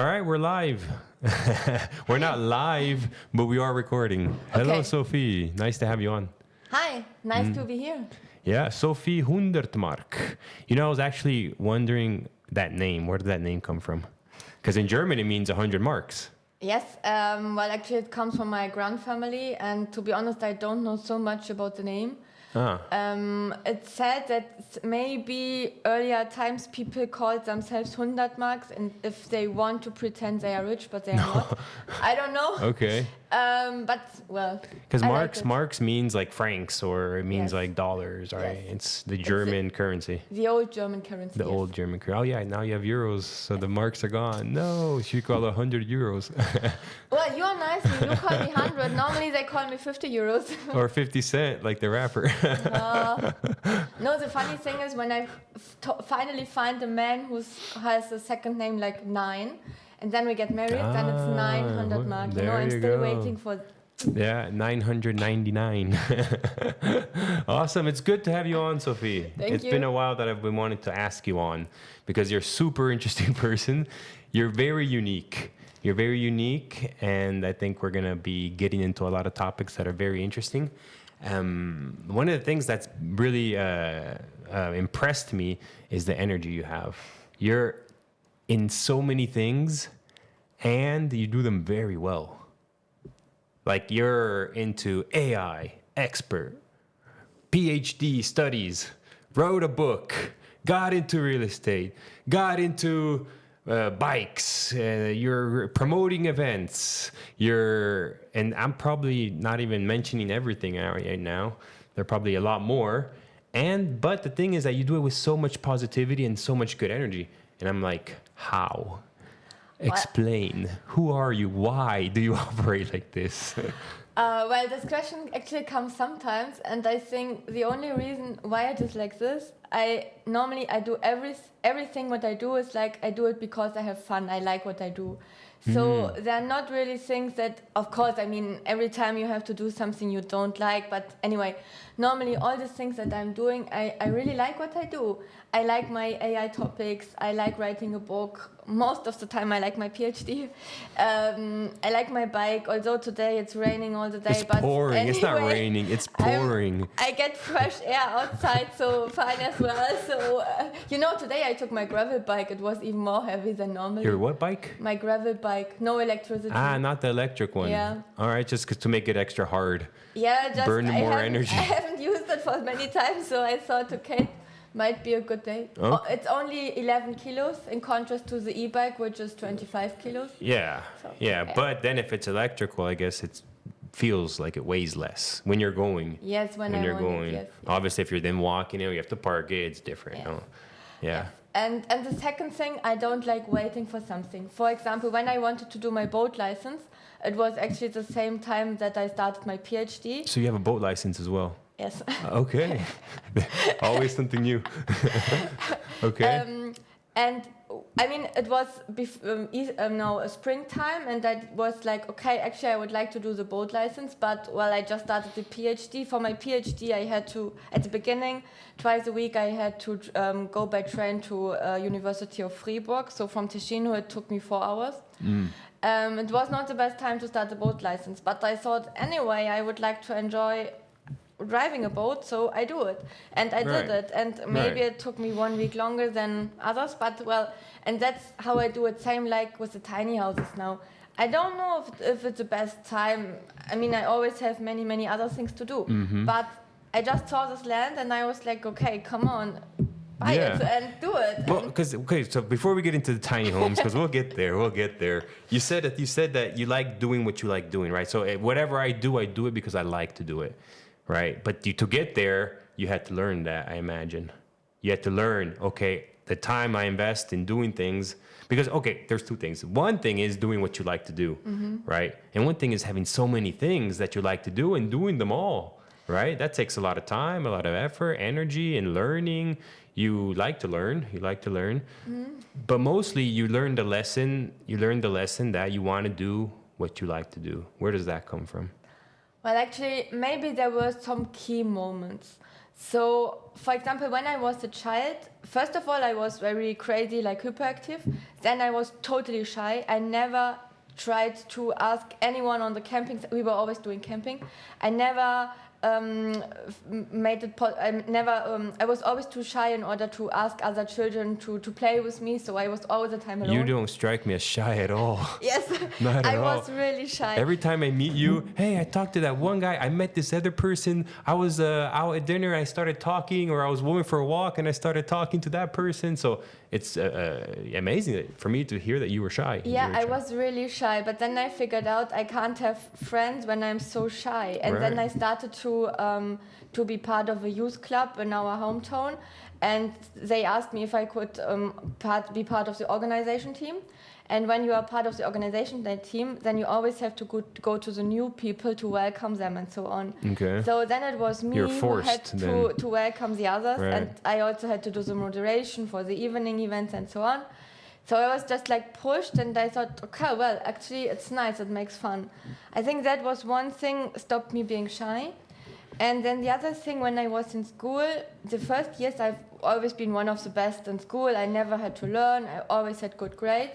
All right, we're live. We're not live, but we are recording. Hello, Okay. Sophie. Nice to have you on. Hi, nice to be here. Yeah, Sophie Hundertmark. You know, I was actually wondering that name. Where did that name come from? Because in German, it means 100 marks. Yes, well, actually, it comes from my grandfamily, and to be honest, I don't know so much about the name. It's said that maybe earlier times people called themselves Hundertmarks, and if they want to pretend they are rich, but they are not. I don't know. Okay. But well, Because I marks, like it. marks means like francs or it means Yes. like dollars, right? Yes. It's the German currency. The old German currency. The yes. old German currency. Oh, yeah, now you have euros, so the marks are gone. No, you call 100 euros. Well, you're nice. You call me 100. Normally they call me 50 euros. Or 50 cent, like the rapper. No, the funny thing is when I finally find a man who has a second name like 9, and then we get married, then it's 900 mark. You know, there I'm you still go. waiting for. Yeah, 999. Awesome. It's good to have you on, Sophie. Thank It's you. been a while that I've been wanting to ask you on because you're a super interesting person. You're very unique. You're very unique, and I think we're going to be getting into a lot of topics that are very interesting. One of the things that's really impressed me is the energy you have. You're in so many things, and you do them very well. Like you're into AI, expert, PhD studies, wrote a book, got into real estate, got into bikes, you're promoting events, and I'm probably not even mentioning everything right now. There are probably a lot more. But the thing is that you do it with so much positivity and so much good energy. And I'm like, how? Explain. Who are you? Why do you operate like this? Well, this question actually comes sometimes, and I think the only reason why it is like this, I do everything what I do is like I do it because I have fun. I like what I do. So they're not really things that, of course, I mean, every time you have to do something you don't like. But anyway, normally all the things that I'm doing, I really like what I do. I like my AI topics. I like writing a book. Most of the time I like my PhD. I like my bike, although today it's raining all the day. It's pouring. Anyway, It's not raining. It's pouring. I get fresh air outside, so fine as well. So, today I took my gravel bike. It was even more heavy than normal. Your what bike? My gravel bike, no electricity. Not the electric one. Yeah. All right, just to make it extra hard. Yeah, just burn more energy. I haven't used it for many times, so I thought, okay, might be a good day. Okay. Oh, it's only 11 kilos in contrast to the e-bike, which is 25 kilos. Yeah, So, yeah. yeah. But then if it's electrical, I guess it feels like it weighs less when you're going. Yes, when you're want it, going. yes. Obviously, if you're then walking, you have to park it. It's different. Yes. No? Yeah. And the second thing, I don't like waiting for something. For example, when I wanted to do my boat license, it was actually the same time that I started my PhD. So you have a boat license as well. Yes. Okay. Always something new. Okay. And I mean, it was springtime, and I was like, okay, actually, I would like to do the boat license, but I just started the PhD. For my PhD, I had to, at the beginning, twice a week, I had to go by train to University of Fribourg. So from Ticino, it took me 4 hours. It was not the best time to start the boat license, but I thought anyway, I would like to enjoy driving a boat, so I do it, and I did it, and maybe it took me 1 week longer than others, but and that's how I do it. Same like with the tiny houses now. I don't know if it's the best time. I mean, I always have many other things to do, but I just saw this land and I was like, okay, come on, buy it and do it. Well, so before we get into the tiny homes, because we'll get there. You said that you like doing what you like doing, right? So whatever I do it because I like to do it. Right, but to get there, you had to learn that, I imagine. You had to learn, okay, the time I invest in doing things, because, okay, there's two things. One thing is doing what you like to do, right? And one thing is having so many things that you like to do and doing them all, right? That takes a lot of time, a lot of effort, energy, and learning. You like to learn. But mostly you learn the lesson that you want to do what you like to do. Where does that come from? Well, actually, maybe there were some key moments. So, for example, when I was a child, first of all, I was very crazy, like hyperactive. Then I was totally shy. I never tried to ask anyone on the camping. We were always doing camping. I never I was always too shy in order to ask other children to play with me. So I was all the time alone. You don't strike me as shy at all. Yes, Not at I all. was really shy. Every time I meet you, hey, I talked to that one guy. I met this other person. I was out at dinner. I started talking, or I was going for a walk, and I started talking to that person. So it's amazing for me to hear that you were shy. Yeah, I was really shy, but then I figured out I can't have friends when I'm so shy, and then I started to be part of a youth club in our hometown, and they asked me if I could be part of the organization team. And when you are part of the organization team, then you always have to go to the new people to welcome them and so on. Okay. So then it was me who had to welcome the others, and I also had to do the moderation for the evening events and so on. So I was just like pushed, and I thought, okay, well, actually it's nice, it makes fun. I think that was one thing stopped me being shy. And then the other thing, when I was in school, the first years I've always been one of the best in school. I never had to learn, I always had good grades.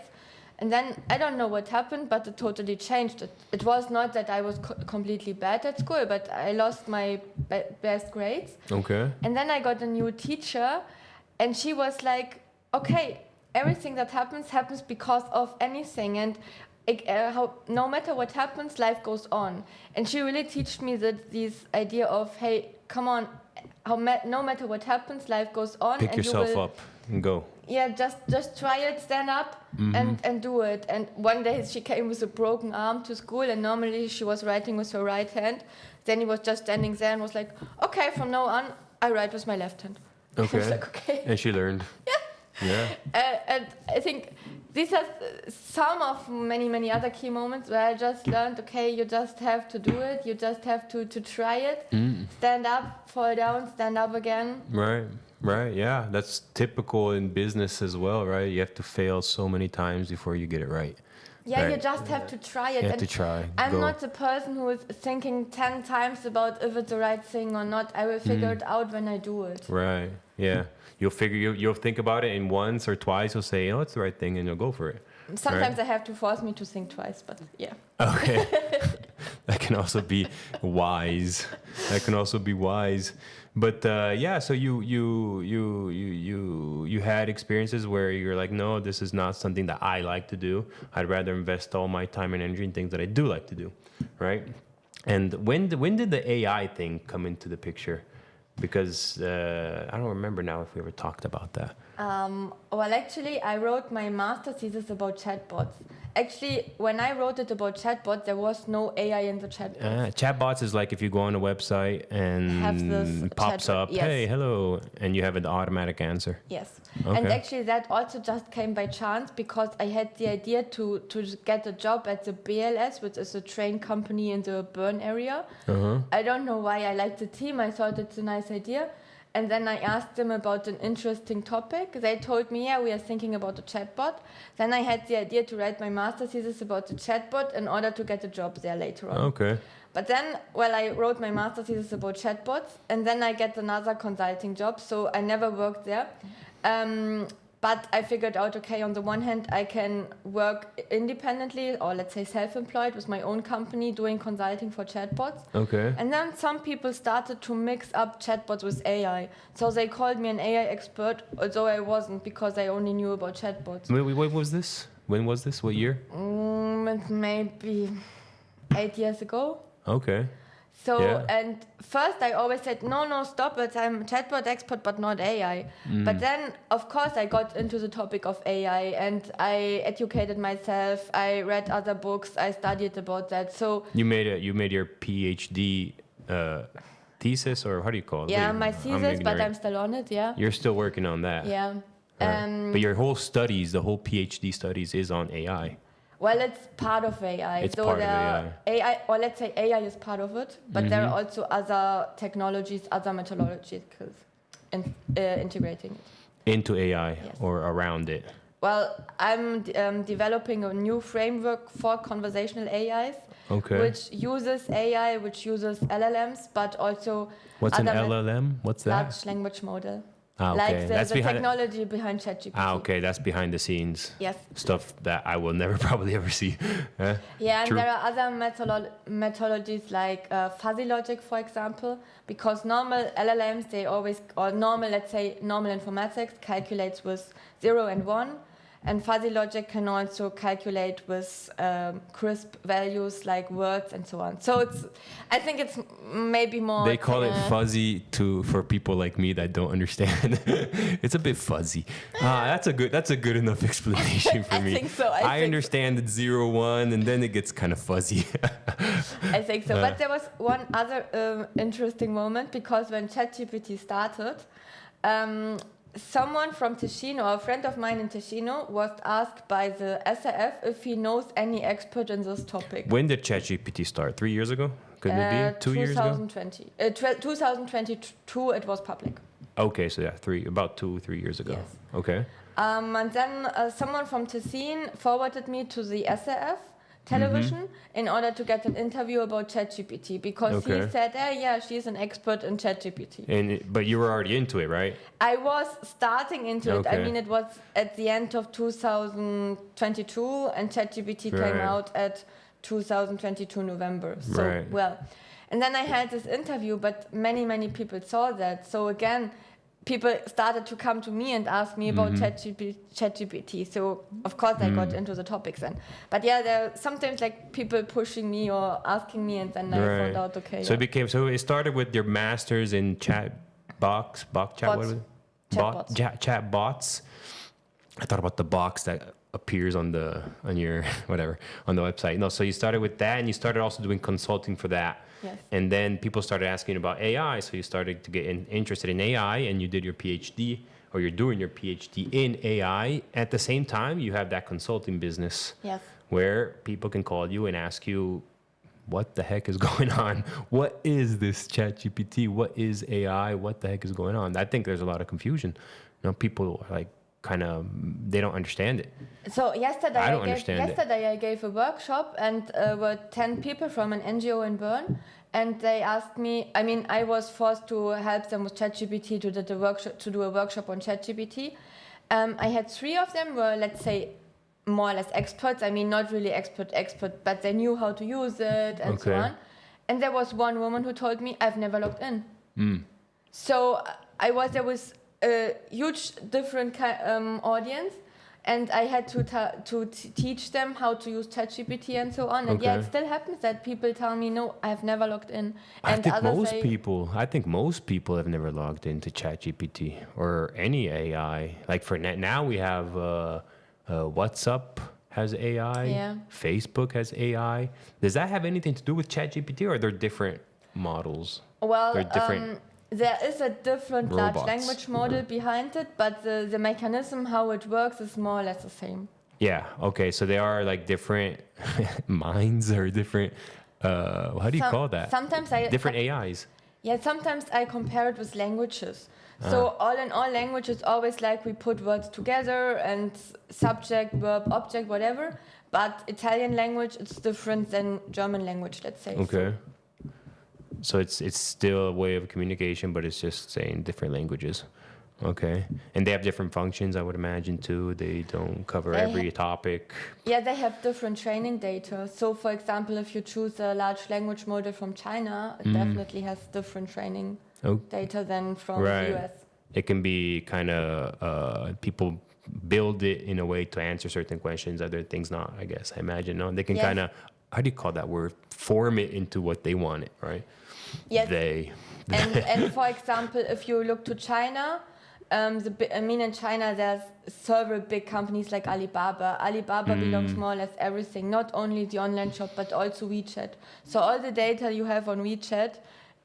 And then I don't know what happened, but it totally changed. It was not that I was completely bad at school, but I lost my best grades. Okay. And then I got a new teacher, and she was like, okay, everything that happens because of anything, and no matter what happens, life goes on. And she really taught me this idea of, hey, come on, no matter what happens, life goes on. Pick yourself up and go. Yeah, just try it, stand up, and do it. And one day she came with a broken arm to school, and normally she was writing with her right hand. Then he was just standing there and was like, okay, from now on, I write with my left hand. Okay. I was like, okay. And she learned. Yeah. And I think these are some of many, many other key moments where I just learned, okay, you just have to do it. You just have to try it. Stand up, fall down, stand up again. Right. Yeah. That's typical in business as well, right? You have to fail so many times before you get it right. Yeah, right. You just have to try it. You have to try. I'm not the person who is thinking 10 times about if it's the right thing or not. I will figure it out when I do it. Right. Yeah. You'll think about it, and once or twice you'll say, oh, it's the right thing, and you'll go for it. Sometimes they have to force me to think twice, but yeah. Okay. That can also be wise. But so you had experiences where you're like, no, this is not something that I like to do. I'd rather invest all my time and energy in things that I do like to do, right? And when did the AI thing come into the picture? Because I don't remember now if we ever talked about that. Well, actually, I wrote my master's thesis about chatbots. Actually, when I wrote it about chatbots, there was no AI in the chatbot. Chatbots is like if you go on a website and pops up, yes. Hey, hello, and you have an automatic answer. Yes. Okay. And actually that also just came by chance because I had the idea to get a job at the BLS, which is a train company in the Bern area. I don't know why I liked the team. I thought it's a nice idea. And then I asked them about an interesting topic. They told me, yeah, we are thinking about a chatbot. Then I had the idea to write my master's thesis about the chatbot in order to get a job there later on. Okay. But then, I wrote my master's thesis about chatbots, and then I get another consulting job, so I never worked there. But I figured out, okay, on the one hand, I can work independently, or let's say self-employed with my own company doing consulting for chatbots. Okay. And then some people started to mix up chatbots with AI. So they called me an AI expert, although I wasn't, because I only knew about chatbots. What was this? When was this? What year? Maybe 8 years ago. Okay. So, Yeah. And first I always said, no, stop it, I'm a chatbot expert, but not AI. But then, of course, I got into the topic of AI, and I educated myself, I read other books, I studied about that. So you made your PhD thesis, or how do you call it? yeah, my thesis, but I'm still on it, yeah. You're still working on that. Yeah. But your whole studies, the whole PhD studies is on AI. Well, it's part of AI. It's part of AI, or let's say AI is part of it, but there are also other technologies, other methodologies integrating it. Into AI Yes. or around it. well, I'm developing a new framework for conversational AIs, Okay. which uses AI, which uses LLMs, but also What's an other LLM? What's that? large language model. Ah, okay. Like That's the behind technology behind ChatGPT. Ah, okay. That's behind the scenes. Yes. Stuff that I will never probably ever see. Yeah, and True. there are other methodologies like fuzzy logic, for example, because normal LLMs, let's say normal informatics calculates with 0 and 1, and fuzzy logic can also calculate with crisp values like words and so on. So I think it's maybe more. They call it fuzzy for people like me that don't understand. It's a bit fuzzy. That's a good enough explanation for me. I think so. I understand it's 0, 1, and then it gets kind of fuzzy. I think so. But there was one other interesting moment, because when ChatGPT started, someone from Ticino, a friend of mine in Ticino, was asked by the SAF if he knows any expert in this topic. When did ChatGPT start? 3 years ago? Couldn't it be 2 years ago? 2022 it was public. Okay, so yeah, about 2-3 years ago. Yes. Okay. And then someone from Ticino forwarded me to the SAF television in order to get an interview about ChatGPT, because he said, yeah, she's an expert in ChatGPT. But you were already into it, right? I was starting into it. I Okay. mean, it was at the end of 2022, and ChatGPT came out at 2022 November. So, Right. And then I had this interview, but many people saw that. So again, people started to come to me and ask me about ChatGPT. So of course I got into the topics then. But yeah, there are sometimes like people pushing me or asking me, and then I found out, okay. So it started with your masters in chatbots. I thought about the box that appears on your whatever on the website. No, so you started with that, and you started also doing consulting for that. Yes. And then people started asking about AI, so you started to get interested in AI, and you did your PhD, or you're doing your PhD in AI. At the same time, you have that consulting business. Yes. Where people can call you and ask you, what the heck is going on? What is this ChatGPT? What is AI? What the heck is going on? I think there's a lot of confusion. People are like, they don't understand it. So yesterday I gave a workshop, and were 10 people from an NGO in Bern, and they asked me. I mean, I was forced to help them with ChatGPT to do a workshop on ChatGPT. I had 3 of them were, let's say, more or less experts. I mean, not really expert, but they knew how to use it and so on. And there was one woman who told me, I've never logged in. So there was a huge different audience, and I had to teach them how to use ChatGPT and so on. And yeah, it still happens that people tell me, no, I've never logged in. And I think most people have never logged into ChatGPT or any AI. Like for now, we have WhatsApp has AI. Yeah. Facebook has AI. Does that have anything to do with ChatGPT, or are there different models? Well, they're different. There is a different large Robots. language model behind it, but the mechanism, how it works, is more or less the same. Yeah. Okay. So they are like different minds, or different. How do you call that? Sometimes different AIs. Yeah. Sometimes I compare it with languages. So all in all, language is always like we put words together and subject, verb, object, whatever. But Italian language, it's different than German language, let's say. Okay. So it's still a way of communication, but it's just saying different languages. Okay. And they have different functions, I would imagine, too. They don't cover every topic. Yeah, they have different training data. So, for example, if you choose a large language model from China, it definitely has different training data than from the US. It can be kind of people build it in a way to answer certain questions, other things not, I guess, I imagine. No, they can kind of, how do you call that word? Form it into what they want it, right? Yes. They. And for example, if you look to China, in China there's several big companies like Alibaba. Alibaba belongs more or less everything, not only the online shop, but also WeChat. So all the data you have on WeChat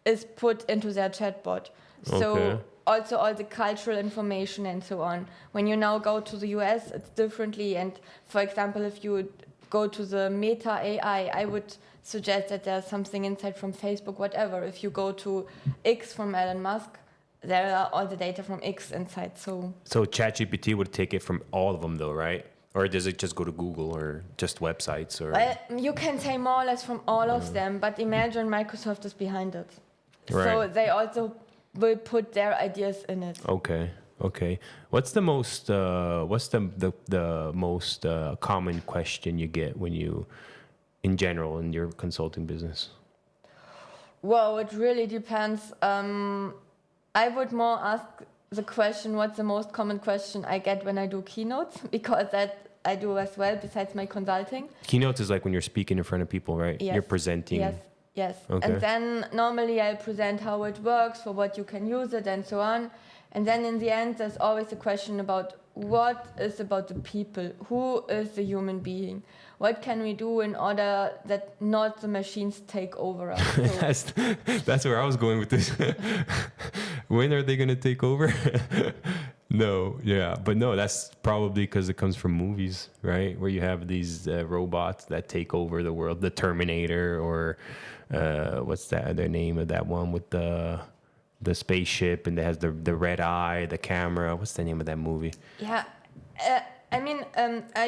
is put into their chatbot. So also all the cultural information and so on. When you now go to the US, it's differently. And for example, if you go to the Meta AI, I would suggest that there's something inside from Facebook, whatever. If you go to X from Elon Musk, there are all the data from X inside. So ChatGPT would take it from all of them, though, right? Or does it just go to Google or just websites? Or well, you can say more or less from all of them, but imagine Microsoft is behind it. Right. So they also will put their ideas in it. Okay. What's the most most common question you get when you, in general, in your consulting business? Well, it really depends. I would more ask the question, what's the most common question I get when I do keynotes? Because that I do as well, besides my consulting. Keynotes is like when you're speaking in front of people, right? Yes. You're presenting. Yes. Okay. And then normally I present how it works, for what you can use it, and so on. And then in the end, there's always a question about what is about the people? Who is the human being? What can we do in order that not the machines take over us? So That's where I was going with this. When are they going to take over? No, yeah. But no, that's probably because it comes from movies, right? Where you have these robots that take over the world. The Terminator, or what's that? The name of that one with the spaceship and it has the red eye, the camera. What's the name of that movie? Yeah. I mean,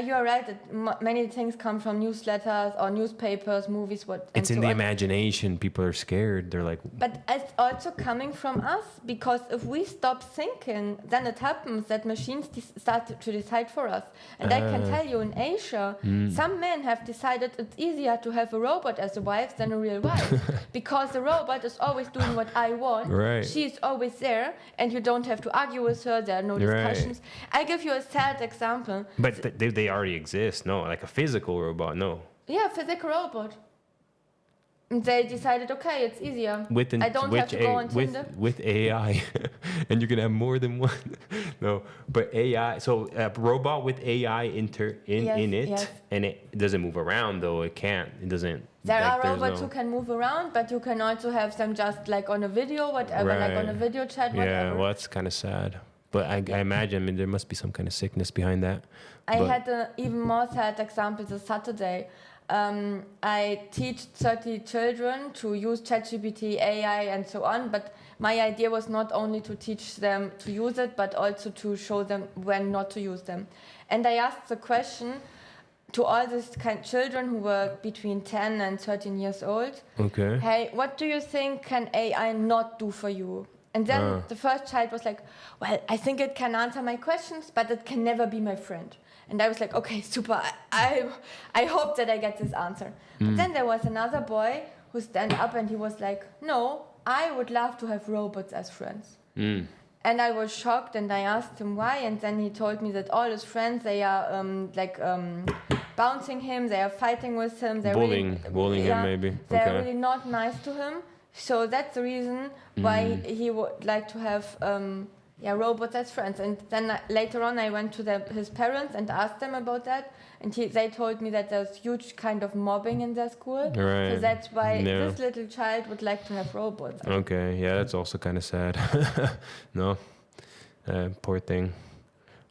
you are right that many things come from newsletters or newspapers, movies, what. It's in the imagination. People are scared. They're like. But it's also coming from us, because if we stop thinking, then it happens that machines start to decide for us. And I can tell you, in Asia, some men have decided it's easier to have a robot as a wife than a real wife, because the robot is always doing what I want. Right. She's always there, and you don't have to argue with her. There are no discussions. Right. I give you a sad example. But they already exist, no? Like a physical robot, no? Yeah, physical robot. And they decided, okay, it's easier. I don't have to go on Tinder. With AI, and you can have more than one. No, but AI. So a robot with AI in it, yes. And it doesn't move around though. It can't. It doesn't. There are robots who can move around, but you can also have them just like on a video, whatever, right. like on a video chat, whatever. Yeah, well, that's kind of sad. But I imagine, I mean, there must be some kind of sickness behind that. I had an even more sad example this Saturday. I teach 30 children to use ChatGPT, AI, and so on. But my idea was not only to teach them to use it, but also to show them when not to use them. And I asked the question to all these children who were between 10 and 13 years old. Okay. Hey, what do you think can AI not do for you? And then the first child was like, well, I think it can answer my questions, but it can never be my friend. And I was like, okay, super. I hope that I get this answer. But then there was another boy who stand up and he was like, no, I would love to have robots as friends. And I was shocked and I asked him why. And then he told me that all his friends, they are bouncing him, they are fighting with him. They're bullying him maybe. They're really not nice to him. So that's the reason why he would like to have robots as friends. And then later on I went to his parents and asked them about that. And they told me that there's huge kind of mobbing in their school. Right. So that's why this little child would like to have robots. Okay, yeah, that's also kind of sad. No, poor thing.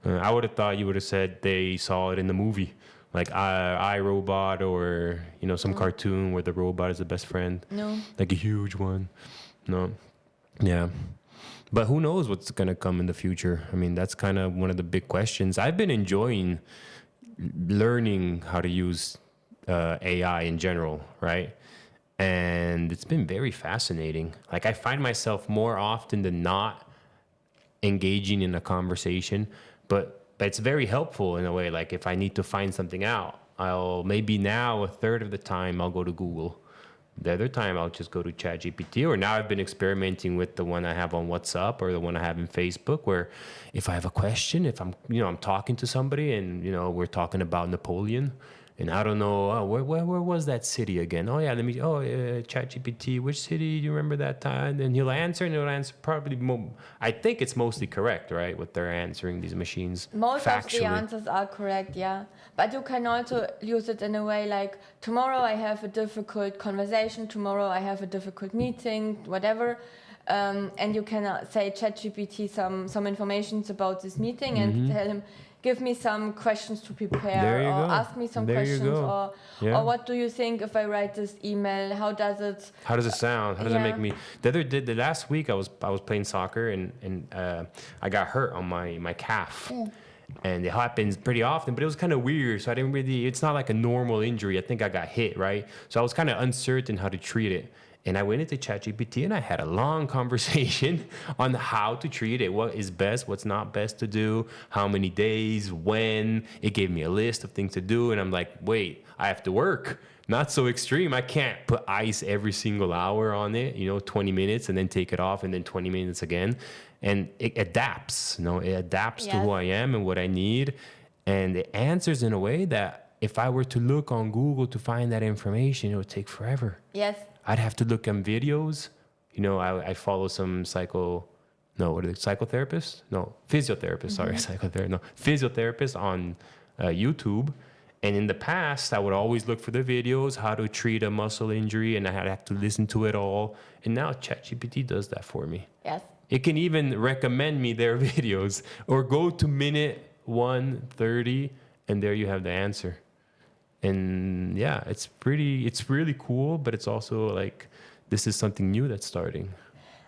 I would have thought you would have said they saw it in the movie. Like iRobot, or some cartoon where the robot is the best friend. No. Like a huge one. No. Yeah. But who knows what's gonna come in the future? I mean, that's kind of one of the big questions. I've been enjoying learning how to use AI in general, right? And it's been very fascinating. Like I find myself more often than not engaging in a conversation, but it's very helpful in a way. Like if I need to find something out, maybe now a third of the time I'll go to Google. The other time I'll just go to ChatGPT, or now I've been experimenting with the one I have on WhatsApp or the one I have in Facebook, where if I have a question, if I'm talking to somebody and, we're talking about Napoleon, and I don't know, where was that city again? Oh yeah, ChatGPT, which city do you remember that time? And he'll answer probably I think it's mostly correct, right? What they're answering, these machines. Most factually. of the answers are correct, yeah. But you can also use it in a way like, tomorrow I have a difficult conversation, tomorrow I have a difficult meeting, whatever. And you can say ChatGPT some information about this meeting and tell him, give me some questions to prepare, There you or go. ask me some There you questions, go. or what do you think if I write this email? How does it sound? How does it make me? The last week I was playing soccer and I got hurt on my calf. And it happens pretty often, but it was kind of weird. So I didn't really, it's not like a normal injury. I think I got hit, right? So I was kind of uncertain how to treat it. And I went into ChatGPT and I had a long conversation on how to treat it, what is best, what's not best to do, how many days, when. It gave me a list of things to do. And I'm like, wait, I have to work. Not so extreme. I can't put ice every single hour on it, 20 minutes and then take it off and then 20 minutes again. And it adapts, it adapts to who I am and what I need. And it answers in a way that if I were to look on Google to find that information, it would take forever. Yes. I'd have to look on videos. I follow some psychotherapists? No, physiotherapist, sorry, psychotherapist. No, physiotherapist on YouTube. And in the past, I would always look for the videos, how to treat a muscle injury, and I'd have to listen to it all. And now ChatGPT does that for me. Yes. It can even recommend me their videos or go to minute 1:30 and there you have the answer. And yeah, it's really cool, but it's also like, this is something new that's starting,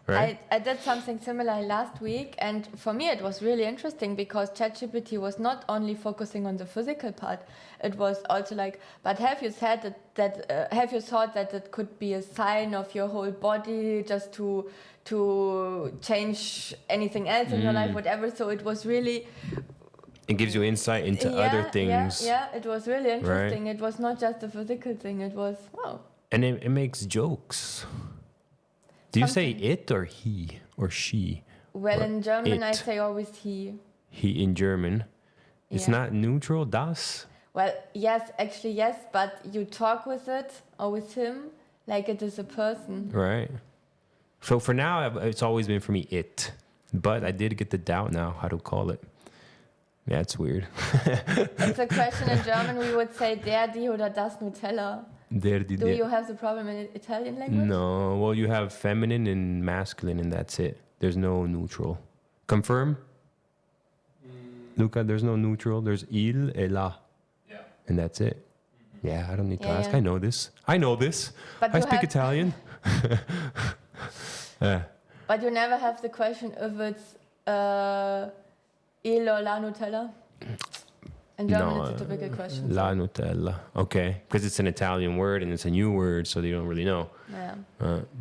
right? I did something similar last week, and for me it was really interesting because ChatGPT was not only focusing on the physical part, it was also like, but have you said have you thought that it could be a sign of your whole body just to change anything else in your life, whatever. So it was really... It gives you insight into other things. Yeah, it was really interesting. Right? It was not just a physical thing. It was, wow. And it makes jokes. Do you say it or he or she? Well, in German, I it? say always he. He in German. It's not neutral, das? Well, yes, actually, yes, but you talk with it or with him like it is a person. Right. So for now, it's always been for me it. But I did get the doubt now how to call it. Yeah, it's weird. It's a question in German. We would say der, die oder das Nutella. Do you have the problem in Italian language? No. Well, you have feminine and masculine, and that's it. There's no neutral. Confirm? Luca, there's no neutral. There's il e la. Yeah. And that's it. Yeah, I don't need to ask. Yeah. I know this. But I speak Italian. But you never have the question if it's il or la Nutella? In German, it's a typical question. La Nutella. Okay. Because it's an Italian word and it's a new word, so they don't really know. Yeah.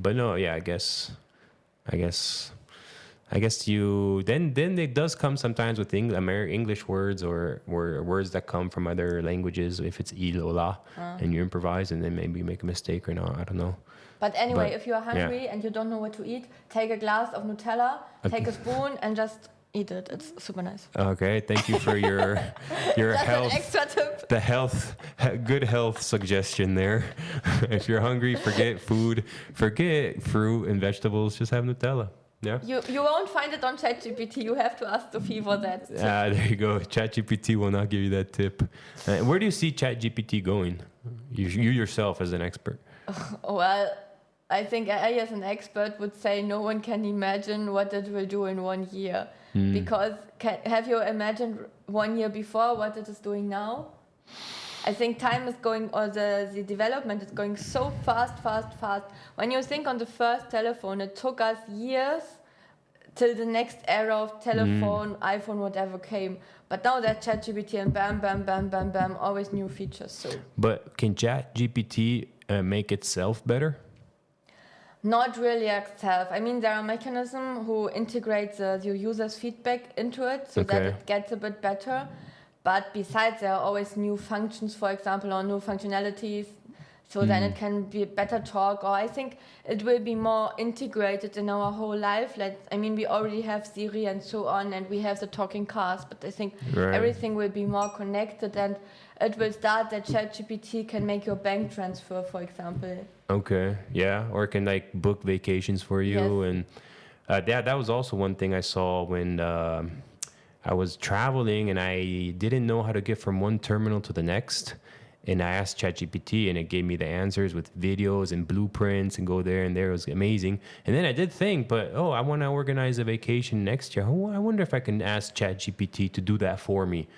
But no, yeah, I guess you... Then it does come sometimes with English words or words that come from other languages, if it's il or la, and you improvise and then maybe you make a mistake or not. I don't know. But anyway, if you are hungry and you don't know what to eat, take a glass of Nutella, take a spoon, and just eat it. It's super nice. Okay, thank you for your health. An extra tip. The good health suggestion there. If you're hungry, forget food, forget fruit and vegetables. Just have Nutella. Yeah. You won't find it on ChatGPT. You have to ask Sophie for that. There you go. ChatGPT will not give you that tip. Where do you see ChatGPT going? You yourself as an expert. Well, I think I, as an expert, would say no one can imagine what it will do in 1 year. Because have you imagined 1 year before what it is doing now? I think time is going, or the development is going so fast. When you think on the first telephone, it took us years till the next era of telephone, iPhone, whatever came. But now that ChatGPT and bam, always new features. So. But can ChatGPT make itself better? Not really itself. I mean, there are mechanisms who integrate your user's feedback into it so that it gets a bit better. But besides, there are always new functions, for example, or new functionalities. So then it can be better talk, or I think it will be more integrated in our whole life. We already have Siri and so on, and we have the talking cars, but I think everything will be more connected, and it will start that ChatGPT can make your bank transfer, for example. Okay, yeah, or it can book vacations for you, and that was also one thing I saw when I was traveling, and I didn't know how to get from one terminal to the next. And I asked ChatGPT, and it gave me the answers with videos and blueprints and go there and there. It was amazing. And then I did think, but I want to organize a vacation next year. I wonder if I can ask ChatGPT to do that for me.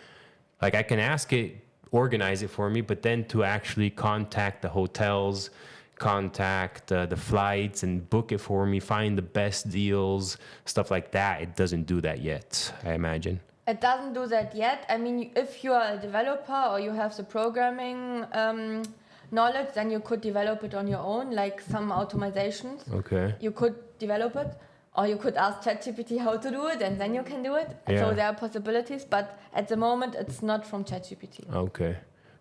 Like I can ask it, organize it for me, but then to actually contact the hotels, contact the flights and book it for me, find the best deals, stuff like that. It doesn't do that yet, I imagine. It doesn't do that yet. I mean, if you are a developer or you have the programming knowledge, then you could develop it on your own, like some automatizations. Okay. You could develop it, or you could ask ChatGPT how to do it, and then you can do it. Yeah. So there are possibilities, but at the moment, it's not from ChatGPT. Okay.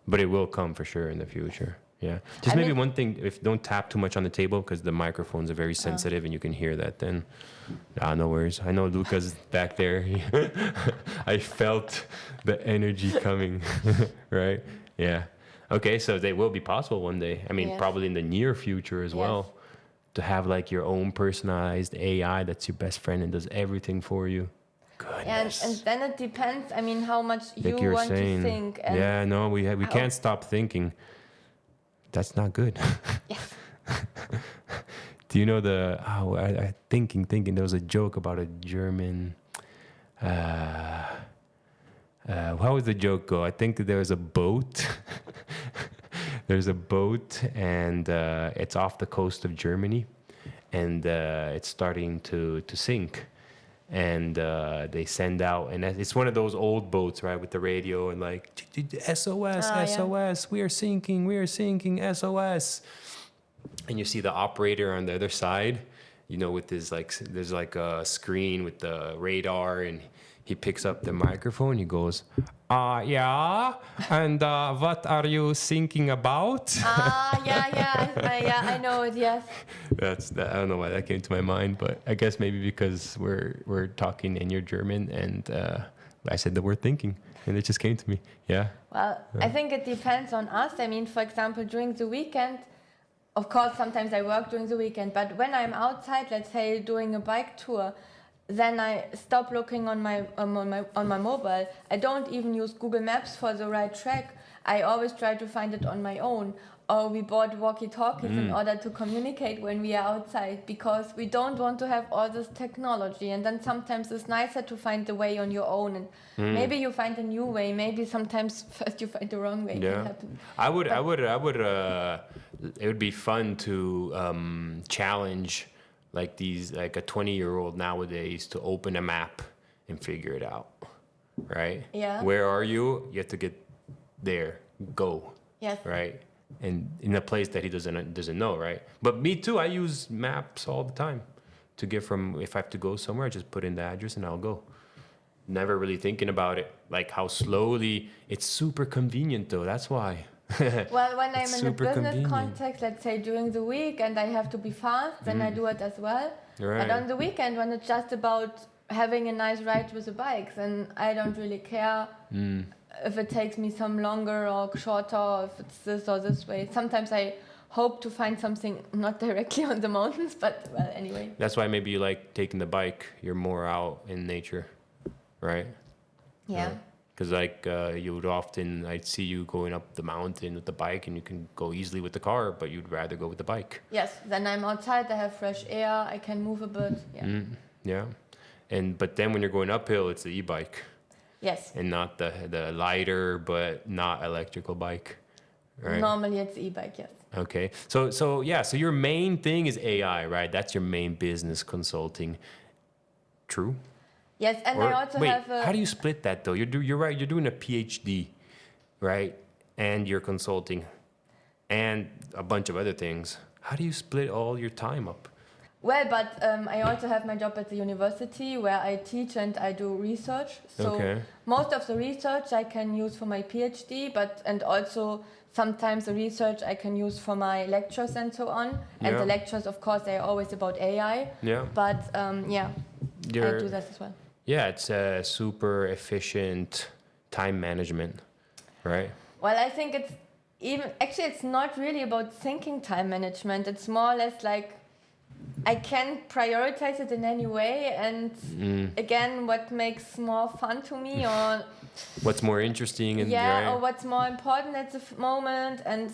But it will come for sure in the future. Yeah. Just maybe one thing, if don't tap too much on the table because the microphones are very sensitive and you can hear that then. No worries. I know Luca's back there. I felt the energy coming, right? Yeah. Okay, so they will be possible one day. I mean, probably in the near future as well, to have like your own personalized AI that's your best friend and does everything for you. Goodness. And then it depends, I mean, how much like you want to think. And we can't stop thinking. That's not good. Yes. Do you know thinking, there was a joke about a German, how would the joke go? I think there was a boat. There's a boat and it's off the coast of Germany and it's starting to sink. And they send out, and it's one of those old boats, right, with the radio and like SOS, SOS, we are sinking, SOS. And you see the operator on the other side, with his there's like a screen with the radar, and he picks up the microphone. He goes, yeah, and what are you thinking about? I know it. Yes. I don't know why that came to my mind, but I guess maybe because we're talking and you're German, and I said the word thinking, and it just came to me. Yeah. Well, I think it depends on us. I mean, for example, during the weekend, of course, sometimes I work during the weekend, but when I'm outside, let's say doing a bike tour, then I stop looking on my mobile. I don't even use Google Maps for the right track. I always try to find it on my own. Or we bought walkie-talkies in order to communicate when we are outside, because we don't want to have all this technology. And then sometimes it's nicer to find the way on your own. And maybe you find a new way. Maybe sometimes first you find the wrong way. Yeah. I would. It would be fun to challenge like a 20-year-old nowadays to open a map and figure it out, right? Yeah. Where are you? You have to get there. Go. Yes. Right. And in a place that he doesn't know, right? But me too. I use maps all the time to get from. If I have to go somewhere, I just put in the address and I'll go. Never really thinking about it, like how slowly. It's super convenient though. That's why. Well, when I'm in a business context, let's say during the week, and I have to be fast, then I do it as well. Right. But on the weekend, when it's just about having a nice ride with the bike, then I don't really care if it takes me some longer or shorter, or if it's this or this way. Sometimes I hope to find something not directly on the mountains, but well, anyway. That's why maybe you like taking the bike. You're more out in nature, right? Yeah. Because I'd see you going up the mountain with the bike, and you can go easily with the car, but you'd rather go with the bike. Yes, then I'm outside, I have fresh air, I can move a bit. Yeah. Yeah. But then when you're going uphill, it's the e-bike. Yes. And not the lighter but not electrical bike, right? Normally it's e-bike, yes. Okay. So your main thing is AI, right? That's your main business consulting. True? Yes, and I also have how do you split that though? You're right, you're doing a PhD, right? And you're consulting and a bunch of other things. How do you split all your time up? Well, but I also have my job at the university where I teach and I do research. So most of the research I can use for my PhD, and also sometimes the research I can use for my lectures and so on. And the lectures, of course, they are always about AI. Yeah. But I do that as well. Yeah, it's a super efficient time management, right? Well, I think it's not really about thinking time management. It's more or less like I can prioritize it in any way, and again, what makes more fun to me, or what's more interesting, and or what's more important at the moment, and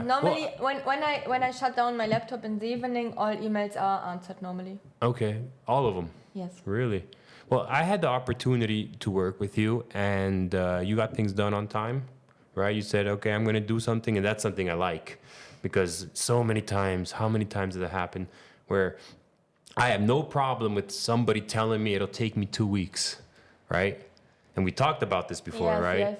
normally when I shut down my laptop in the evening, all emails are answered normally. Okay, all of them. Yes. Really? Well, I had the opportunity to work with you, and you got things done on time, right? You said, okay, I'm going to do something, and that's something I like, because so many times, how many times did that happen, where I have no problem with somebody telling me it'll take me 2 weeks, right? And we talked about this before, right? Yes.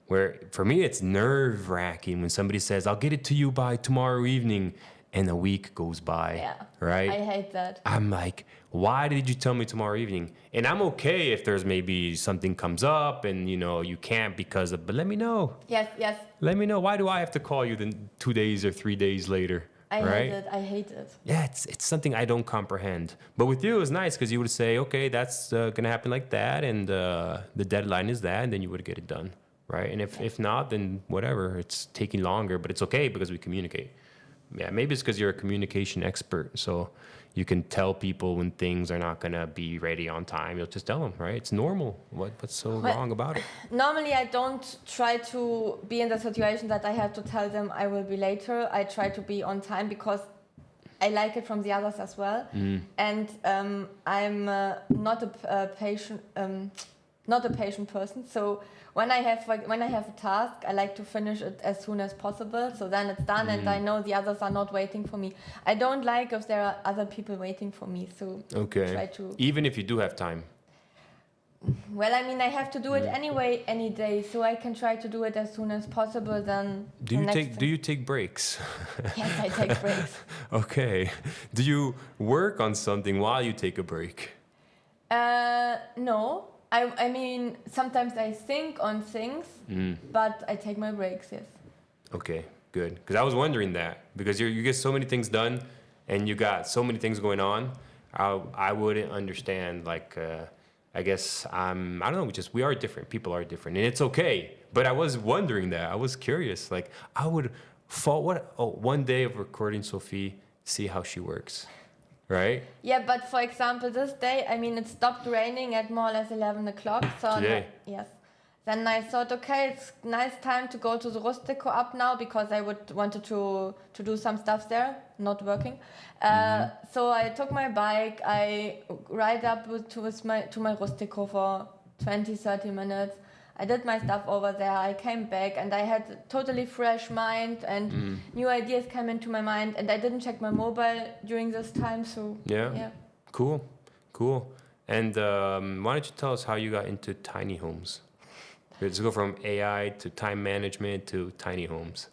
Where for me, it's nerve-wracking when somebody says, I'll get it to you by tomorrow evening, and a week goes by, right? I hate that. I'm like, why did you tell me tomorrow evening? And I'm okay if there's maybe something comes up and, you can't because of, but let me know. Yes. Let me know. Why do I have to call you then 2 days or 3 days later? I right? hate it. Yeah, it's something I don't comprehend. But with you, it was nice because you would say, okay, that's going to happen like that. And the deadline is that. And then you would get it done, right? And if not, then whatever. It's taking longer, but it's okay because we communicate. Yeah, maybe it's because you're a communication expert. So you can tell people when things are not going to be ready on time. You'll just tell them, right? It's normal. What's so wrong about it? Normally, I don't try to be in the situation that I have to tell them I will be later. I try to be on time because I like it from the others as well. And I'm not a patient person. So when I have a task, I like to finish it as soon as possible. So then it's done, and I know the others are not waiting for me. I don't like if there are other people waiting for me. So try to. Even if you do have time. Well, I mean, I have to do it anyway any day, so I can try to do it as soon as possible. Then do you take breaks? Yes, I take breaks. Okay. Do you work on something while you take a break? No. I mean, sometimes I think on things, but I take my breaks, yes. Okay, good. Because I was wondering that. Because you get so many things done, and you got so many things going on. I wouldn't understand, I guess, I don't know, we are different. People are different, and it's okay. But I was wondering that. I was curious. I would one day of recording Sophie, see how she works. Right? Yeah, but for example, this day, I mean, it stopped raining at more or less 11 o'clock. So today? Yes. Then I thought, okay, it's nice time to go to the Rustico up now because I wanted to do some stuff there, not working. So I took my bike, I ride up to my Rustico for 20, 30 minutes. I did my stuff over there, I came back, and I had a totally fresh mind, and new ideas came into my mind, and I didn't check my mobile during this time, so yeah. Cool. And why don't you tell us how you got into tiny homes? Let's go from AI to time management to tiny homes.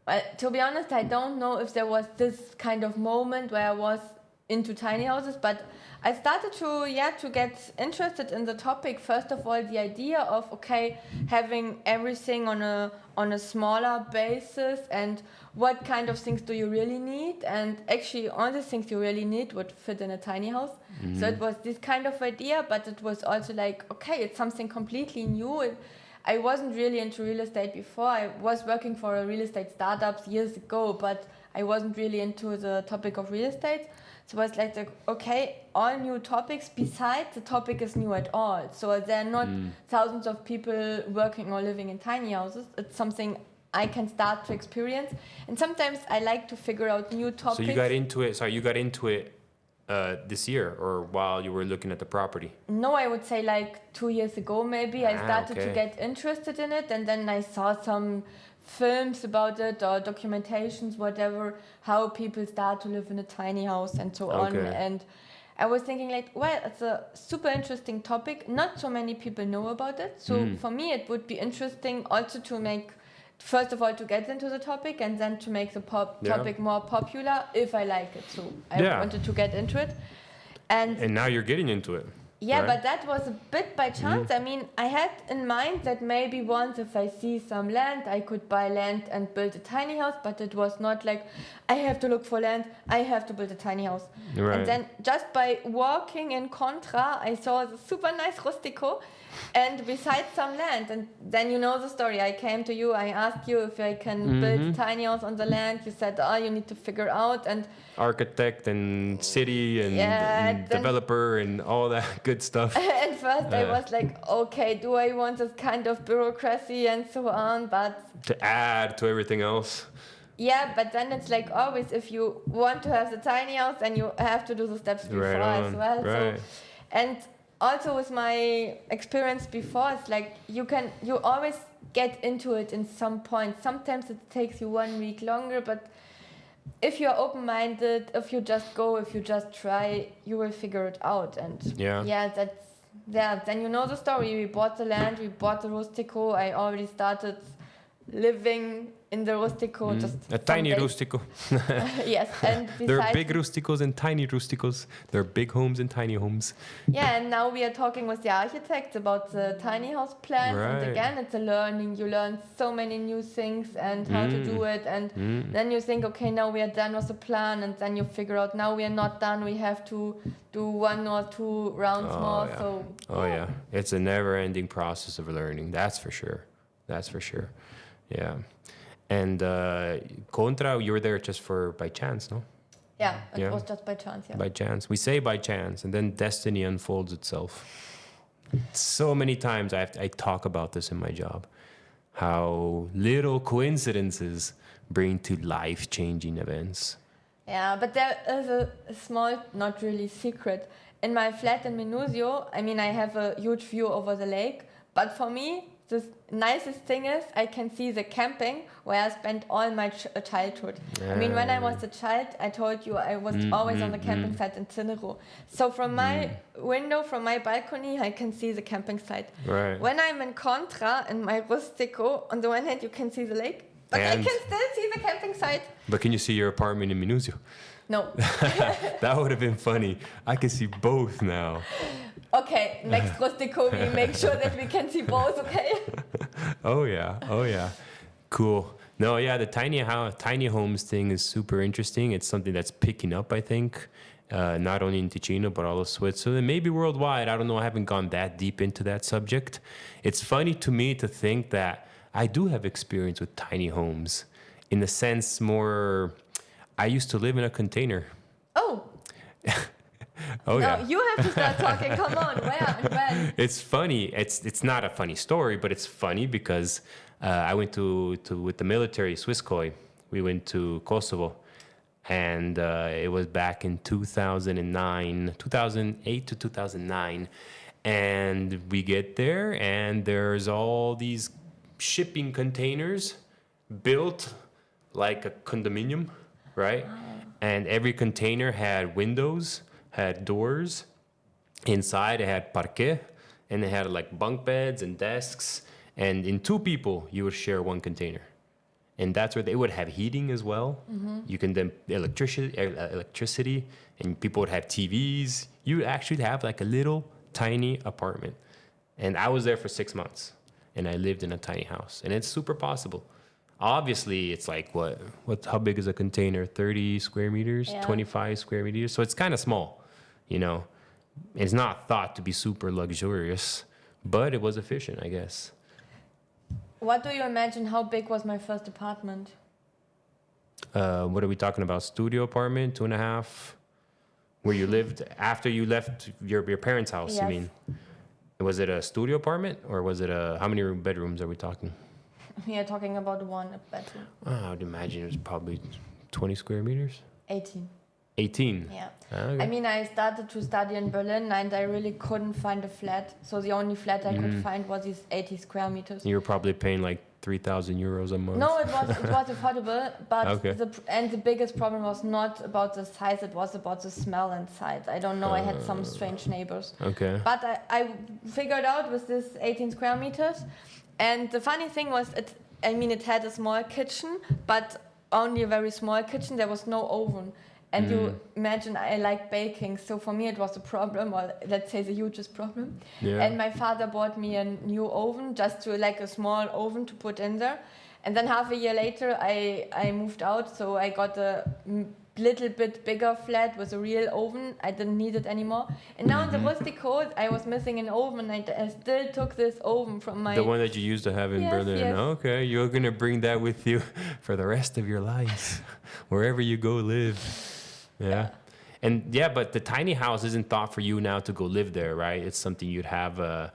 Well, to be honest, I don't know if there was this kind of moment where I was into tiny houses, but I started to get interested in the topic. First of all, the idea of having everything on a smaller basis, and what kind of things do you really need, and actually all the things you really need would fit in a tiny house. So it was this kind of idea, but it was also it's something completely new. I wasn't really into real estate before. I was working for a real estate startup years ago, but I wasn't really into the topic of real estate. So it's all new topics besides the topic is new at all. So there are not thousands of people working or living in tiny houses. It's something I can start to experience. And sometimes I like to figure out new topics. So you got into it this year, or while you were looking at the property? No, I would say 2 years ago maybe. I started to get interested in it, and then I saw some films about it or documentations, whatever, how people start to live in a tiny house and so on. And I was thinking it's a super interesting topic. Not so many people know about it. So for me, it would be interesting also to make, first of all, to get into the topic, and then to make the topic more popular if I like it. So I wanted to get into it. And now you're getting into it. Yeah, right? but that was a bit by chance. I mean, I had in mind that maybe once if I see some land, I could buy land and build a tiny house, but it was not like I have to look for land, I have to build a tiny house. Right. And then just by walking in Contra, I saw the super nice rustico and besides some land. And then you know the story. I came to you, I asked you if I can build a tiny house on the land. You said, oh, you need to figure out. And Architect and city and, Yeah, and then- developer and all that good stuff. at first I was like, okay, do I want this kind of bureaucracy and so on? But To add to everything else. yeah, but then it's like always, if you want to have the tiny house, then you have to do the steps before Right as on, well. right. So, and also with my experience before, it's like you always get into it in some point. Sometimes it takes you 1 week longer, but if you're open-minded, if you just go, if you just try, you will figure it out. And then you know the story. We bought the land, we bought the rustico. I already started living in the rustico. Just A tiny someday. rustico. Yes, and There are besides, big rusticos and tiny rusticos. There are big homes and tiny homes. yeah, and now we are talking with the architects about the tiny house plans. Right. And again, it's a learning. You learn so many new things and how to do it. And then you think, okay, now we are done with the plan. And then you figure out, now we are not done. We have to do 1 or 2 rounds more. Yeah. So Oh yeah, it's a never-ending process of learning. That's for sure. That's for sure. Yeah. And Contra, you were there just by chance, no? yeah, it Yeah. was just by chance. Yeah. By chance. We say by chance, and then destiny unfolds itself. So many times I talk about this in my job, how little coincidences bring to life-changing events. Yeah, but there is a small, not really secret. In my flat in Minusio, I mean, I have a huge view over the lake, but for me, the nicest thing is I can see the camping where I spent all my childhood. I mean, when I was a child, I told you I was always on the camping site in Zinero. So from my window, from my balcony, I can see the camping site. Right. When I'm in Contra, in my rustico, on the one hand, you can see the lake, but I And- can still see the camping site. But can you see your apartment in Minusio? No. That would have been funny. I can see both now. Okay, next rustico, we make sure that we can see both, okay? Oh yeah. Cool. No, yeah, the tiny homes thing is super interesting. It's something that's picking up, I think, not only in Ticino but all of Switzerland, maybe worldwide. I don't know. I haven't gone that deep into that subject. It's funny to me to think that I do have experience with tiny homes, in the sense more. I used to live in a container. Oh, Oh no, yeah. you have to start talking. Come on, where and when? It's funny. It's not a funny story, but it's funny because I went to with the military Swisscoi. We went to Kosovo, and it was back in 2008 to 2009, and we get there, and there's all these shipping containers built like a condominium, right? And every container had windows, had doors. Inside it had parquet, and it had like bunk beds and desks. And in 2 people, you would share 1 container. And that's where they would have heating as well. You can then electricity, and people would have TVs. You would actually have like a little tiny apartment. And I was there for 6 months, and I lived in a tiny house, and it's super possible. Obviously, it's like how big is a container? 30 square meters, Yeah. 25 square meters. So it's kind of small, you know. It's not thought to be super luxurious, but it was efficient, I guess. What do you imagine? How big was my first apartment? What are we talking about? Studio apartment, 2.5, where you lived after you left your parents' house. Yes. You mean? Was it a studio apartment, or was it how many bedrooms are we talking? We are talking about 1 bedroom. I would imagine it was probably 20 square meters. 18. 18. Yeah. Okay. I mean, I started to study in Berlin and I really couldn't find a flat. So the only flat I could find was these 80 square meters. You were probably paying like 3,000 euros a month. No, it was affordable, but Okay. the biggest problem was not about the size, it was about the smell inside. I don't know, I had some strange neighbors. Okay. But I figured out with this 18 square meters. And the funny thing was, it had a small kitchen, but only a very small kitchen. There was no oven. And you imagine I like baking, so for me it was a problem, or let's say the hugest problem. Yeah. And my father bought me a new oven, just to like a small oven to put in there. And then half a year later, I moved out, so I got a little bit bigger flat with a real oven. I didn't need it anymore. And now in the Rustico, I was missing an oven, and I still took this oven from my... The one that you used to have in Yes, Berlin. yes. Okay, you're gonna bring that with you for the rest of your life, wherever you go live. Yeah. And yeah, but the tiny house isn't thought for you now to go live there, right? It's something you'd have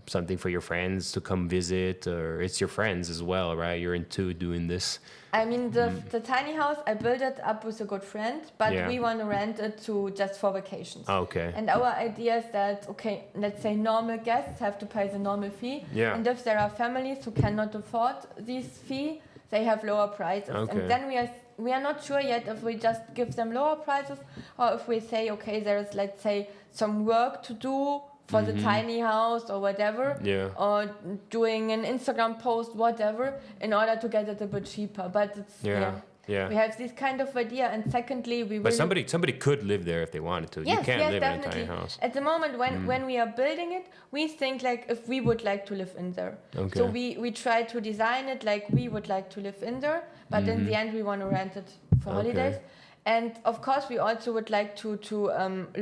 something for your friends to come visit, or it's your friends as well, right? You're into doing this. I mean, the tiny house, I built it up with a good friend, but Yeah. we want to rent it to just for vacations. Okay. And our idea is that, okay, let's say normal guests have to pay the normal fee. Yeah. And if there are families who cannot afford this fee, they have lower prices. Okay. And then we are not sure yet if we just give them lower prices, or if we say, okay, there is, let's say, some work to do for the tiny house or whatever, Yeah. or doing an Instagram post, whatever, in order to get it a bit cheaper. But it's Yeah. we have this kind of idea. And secondly, we But really somebody could live there if they wanted to. You can't live definitely. in a tiny house. At the moment, when we are building it, we think like if we would like to live in there. Okay. So we try to design it like we would like to live in there, but in the end we want to rent it for holidays. And of course, we also would like to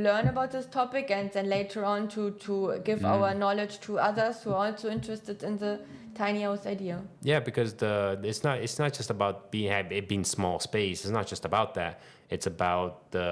learn about this topic, and then later on to give our knowledge to others who are also interested in the tiny house idea. Yeah, because it's not just about it being small space. It's not just about that. It's about the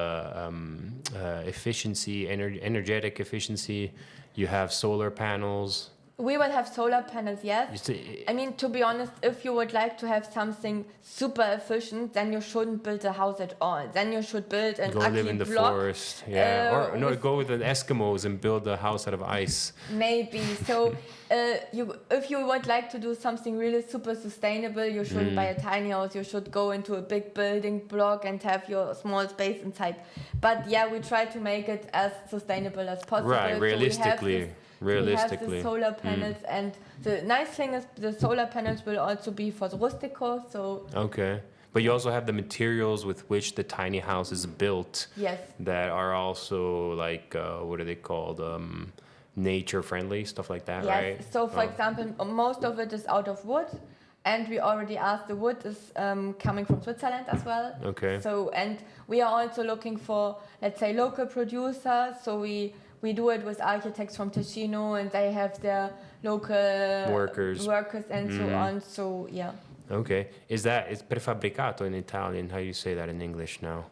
efficiency, energetic efficiency. You have solar panels. We will have solar panels, yes. You see, I mean, to be honest, if you would like to have something super efficient, then you shouldn't build a house at all. Then you should build an go ugly live in the block. forest. Yeah. Or no, go with the Eskimos and build a house out of ice. Maybe. So if you would like to do something really super sustainable, you shouldn't buy a tiny house. You should go into a big building block and have your small space inside. But yeah, we try to make it as sustainable as possible. Right, realistically. We have the solar panels, and the nice thing is the solar panels will also be for the Rustico. So Okay. But you also have the materials with which the tiny house is built. yes, That are also like what are they called? Nature friendly, stuff like that, yes. right? So for example, most of it is out of wood, and we already asked the wood is coming from Switzerland as well. Okay. So and we are also looking for, let's say, local producers. So we do it with architects from Ticino, and they have their local Workers. and so on. So yeah. Okay. It's prefabbricato in Italian? How do you say that in English now?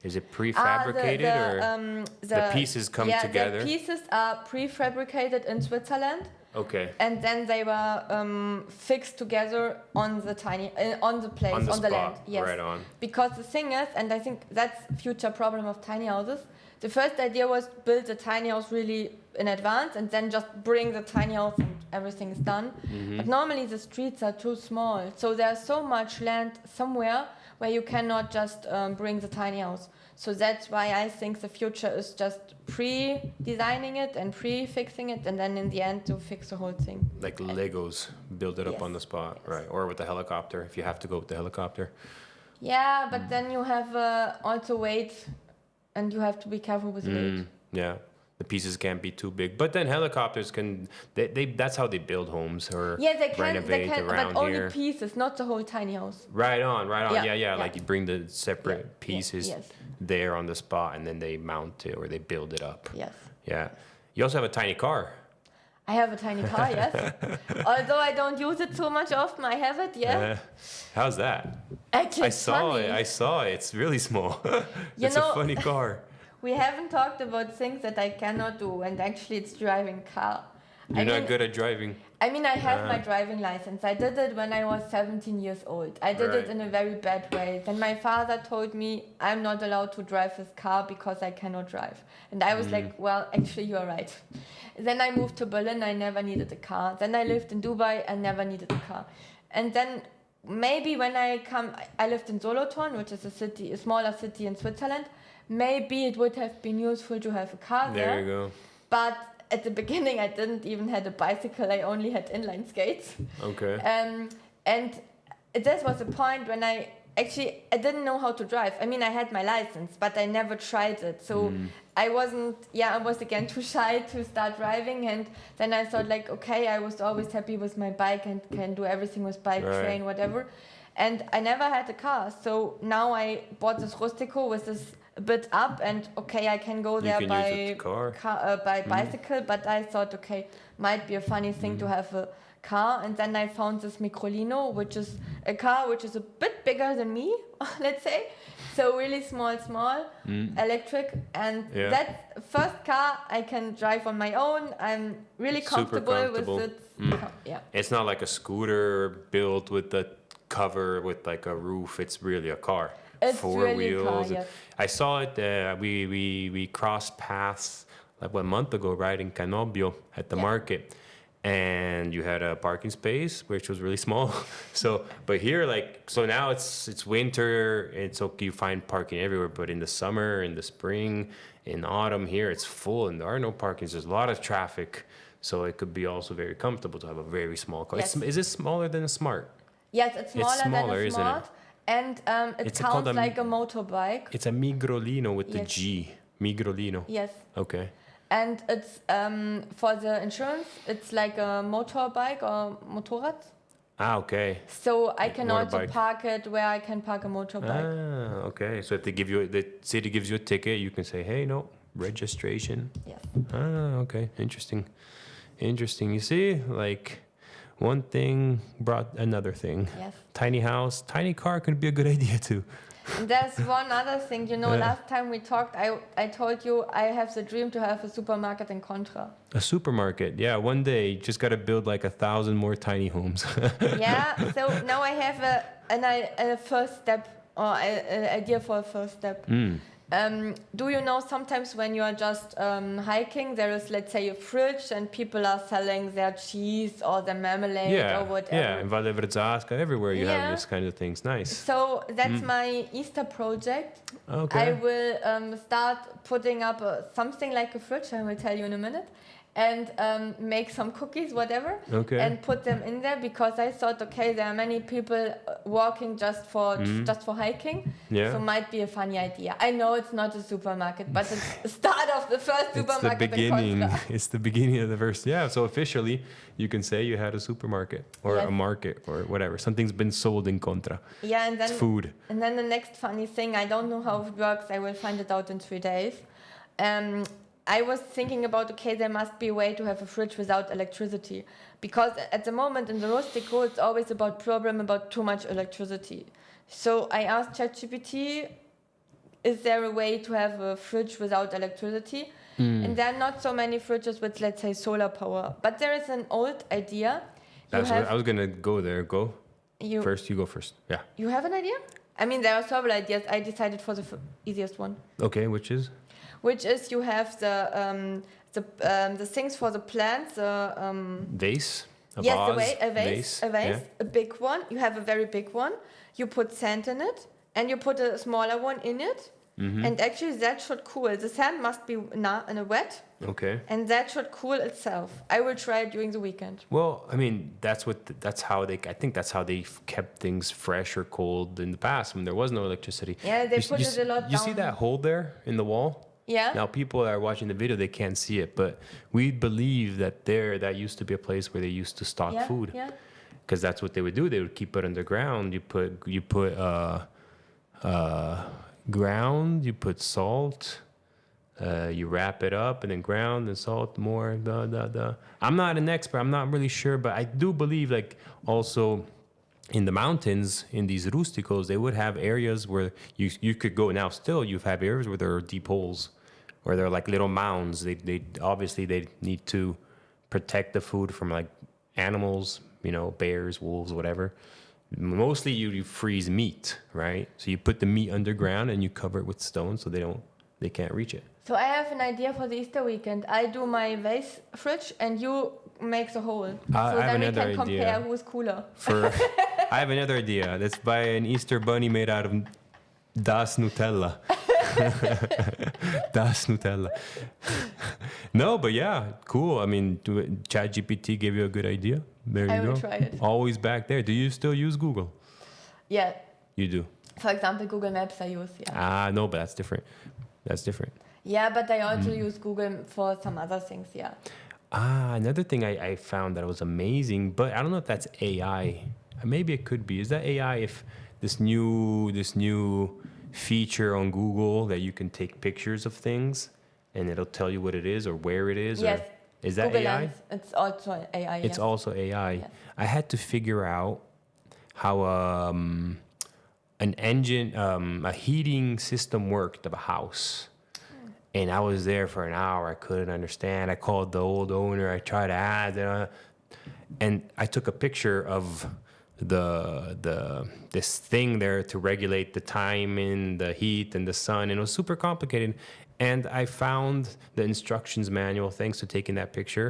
Is it prefabricated or the pieces come together? The pieces are prefabricated in Switzerland. Okay. And then they were fixed together on the place, on the land. Yes. Right on. Because the thing is, and I think that's future problem of tiny houses. The first idea was build the tiny house really in advance, and then just bring the tiny house and everything is done. But normally the streets are too small, so there's so much land somewhere where you cannot just bring the tiny house. So that's why I think the future is just pre-designing it and pre-fixing it, and then in the end to fix the whole thing. Like Legos, build it up Yes. on the spot, right? Or with the helicopter, if you have to go with the helicopter. Yeah, but then you have also weight, and you have to be careful with weight. Yeah. The pieces can't be too big. But then helicopters can, that's how they build homes or Yeah, they can, renovate around but only here. pieces, not the whole tiny house. Right on. Yeah, Yeah. yeah. Like you bring the separate Yeah, pieces yes. there on the spot, and then they mount it or they build it up. Yes. Yeah. You also have a tiny car. I have a tiny car, yes. Although I don't use it so much often, I have it, yeah. How's that? Actually, I it's saw funny. it. I saw it. It's really small. You It's know- a funny car. We haven't talked about things that I cannot do, and actually it's driving car. You're not good at driving. I mean, I have my driving license. I did it when I was 17 years old. I did Right. it in a very bad way. Then my father told me I'm not allowed to drive this car because I cannot drive. And I was like, well, actually, you're right. Then I moved to Berlin. I never needed a car. Then I lived in Dubai. I never needed a car. And then maybe when I lived in Solothurn, which is a smaller city in Switzerland. Maybe it would have been useful to have a car there. There you go. But at the beginning, I didn't even have a bicycle. I only had inline skates. Okay. And this was a point when I actually, I didn't know how to drive. I mean, I had my license, but I never tried it. So I was again too shy to start driving. And then I thought like, okay, I was always happy with my bike and can do everything with bike, train, whatever. And I never had a car. So now I bought this Rustico with this a bit up, and okay, I can go there by bicycle. But I thought, okay, might be a funny thing to have a car. And then I found this Microlino, which is a car which is a bit bigger than me, let's say. So really small, electric. And that first car I can drive on my own. I'm really comfortable with it. Yeah. It's not like a scooter built with the cover with like a roof. It's really a car. It's 4 really wheels. A car, yes. I saw it. We crossed paths like 1 month ago, right, in Canobbio at the market, and you had a parking space which was really small. So, but here, like, so now it's winter. It's okay, you find parking everywhere. But in the summer, in the spring, in autumn, here it's full, and there are no parkings. There's a lot of traffic, so it could be also very comfortable to have a very small car. Yes. Is it smaller than a Smart? Yes, it's smaller than a Smart. And it counts like a motorbike. It's a Migrolino with the G. Migrolino. Yes. Okay. And it's for the insurance, it's like a motorbike or Motorrad. Ah, okay. So I can also motorbike. park it where I can park a motorbike. Ah, okay. So if the city gives you a ticket, you can say, hey, no, registration. Yes. Ah, okay. Interesting. You see, like, one thing brought another thing. Yes. Tiny house, tiny car could be a good idea too. And there's one other thing, last time we talked, I told you I have the dream to have a supermarket in Contra. A supermarket, yeah. One day, you just got to build like 1,000 more tiny homes. Yeah, so now I have a first step, or an idea for a first step. Do you know sometimes when you are just hiking, there is, let's say, a fridge and people are selling their cheese or their marmalade or whatever? Yeah, in Valle Vrzaska, everywhere you have this kind of things. Nice. So that's my Easter project. Okay. I will start putting up something like a fridge, I will tell you in a minute, and make some cookies, whatever, and put them in there, because I thought, okay, there are many people walking just for hiking, so might be a funny idea. I know it's not a supermarket, but it's the start of the first supermarket. It's the beginning of the first. Yeah, so officially you can say you had a supermarket or a market or whatever. Something's been sold in Contra. Yeah, and then it's food. And then the next funny thing, I don't know how it works. I will find it out in 3 days. I was thinking about, okay, there must be a way to have a fridge without electricity, because at the moment in the Rustico, it's always about too much electricity. So I asked ChatGPT, is there a way to have a fridge without electricity? And there are not so many fridges with, let's say, solar power. But there is an old idea. I was going to go there. You go first. Yeah. You have an idea? I mean, there are several ideas. I decided for the easiest one. Okay, which is? Which is, you have the things for the plants. Vase? A vase, a big one. You have a very big one. You put sand in it, and you put a smaller one in it. And actually, that should cool. The sand must be wet. Okay. And that should cool itself. I will try it during the weekend. Well, I mean, I think that's how they kept things fresh or cold in the past when there was no electricity. Yeah, they put it a lot down. You see that hole there in the wall? Yeah. Now people that are watching the video, they can't see it, but we believe that that used to be a place where they used to stock food. Yeah. Because that's what they would do. They would keep it underground. You put ground. You put salt. You wrap it up and then ground and salt more. I'm not an expert. I'm not really sure, but I do believe, like, also in the mountains, in these rusticos, they would have areas where you could go. Now still, you have areas where there are deep holes, where there are like little mounds. They obviously they need to protect the food from like animals, bears, wolves, whatever. Mostly you freeze meat, right? So you put the meat underground and you cover it with stone so they can't reach it. So I have an idea for the Easter weekend. I do my vase fridge and you make the hole. So then we can compare who's cooler. I have another idea. Let's buy an Easter bunny made out of Das Nutella. Das Nutella. No, but yeah, cool. I mean, ChatGPT gave you a good idea. There you go. I will try it. Always back there. Do you still use Google? Yeah. You do? For example, Google Maps I use, yeah. No, but that's different. That's different. Yeah, but I also use Google for some other things, yeah. Another thing I found that was amazing, but I don't know if that's AI. Maybe it could be. Is that AI? If this new feature on Google that you can take pictures of things and it'll tell you what it is or where it is? Yes. Or, is that Google AI? Lens, it's also AI, It's yes. also AI. Yes. I had to figure out how an engine, a heating system worked of a house. And I was there for an hour. I couldn't understand. I called the old owner. I tried to add, and I took a picture of this thing there to regulate the time and the heat and the sun, and it was super complicated. And I found the instructions manual thanks to taking that picture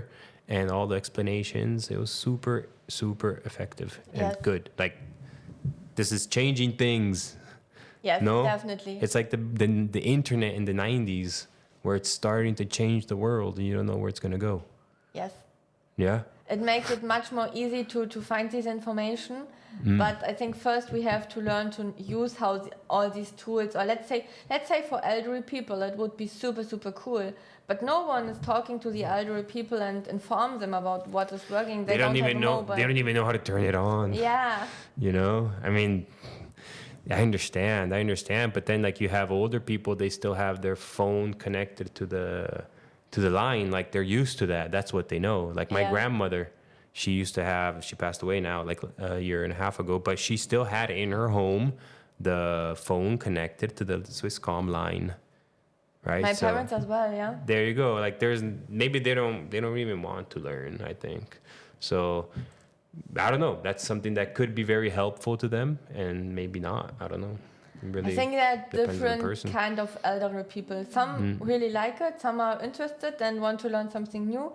and all the explanations. It was super, super effective and Yes. good. Like, this is changing things. Yes, No, definitely. it's like the internet in the 90s where it's starting to change the world and you don't know where it's going to go. Yes. Yeah. It makes it much more easy to find this information. But I think first we have to learn to use all these tools. Or let's say for elderly people, it would be super, super cool. But no one is talking to the elderly people and inform them about what is working. They don't even know. They don't even know how to turn it on. Yeah. You know, I mean, I understand, but then like you have older people, they still have their phone connected to the line, like they're used to that. That's what they know. Like my Yeah. grandmother, she passed away now, like a year and a half ago, but she still had in her home the phone connected to the Swisscom line, right? My So parents as well, yeah. there you go. Like maybe they don't even want to learn, I think. So I don't know. That's something that could be very helpful to them, and maybe not. I don't know. It really I think there are depends on the different person. kind of elderly people. Some really like it, some are interested and want to learn something new,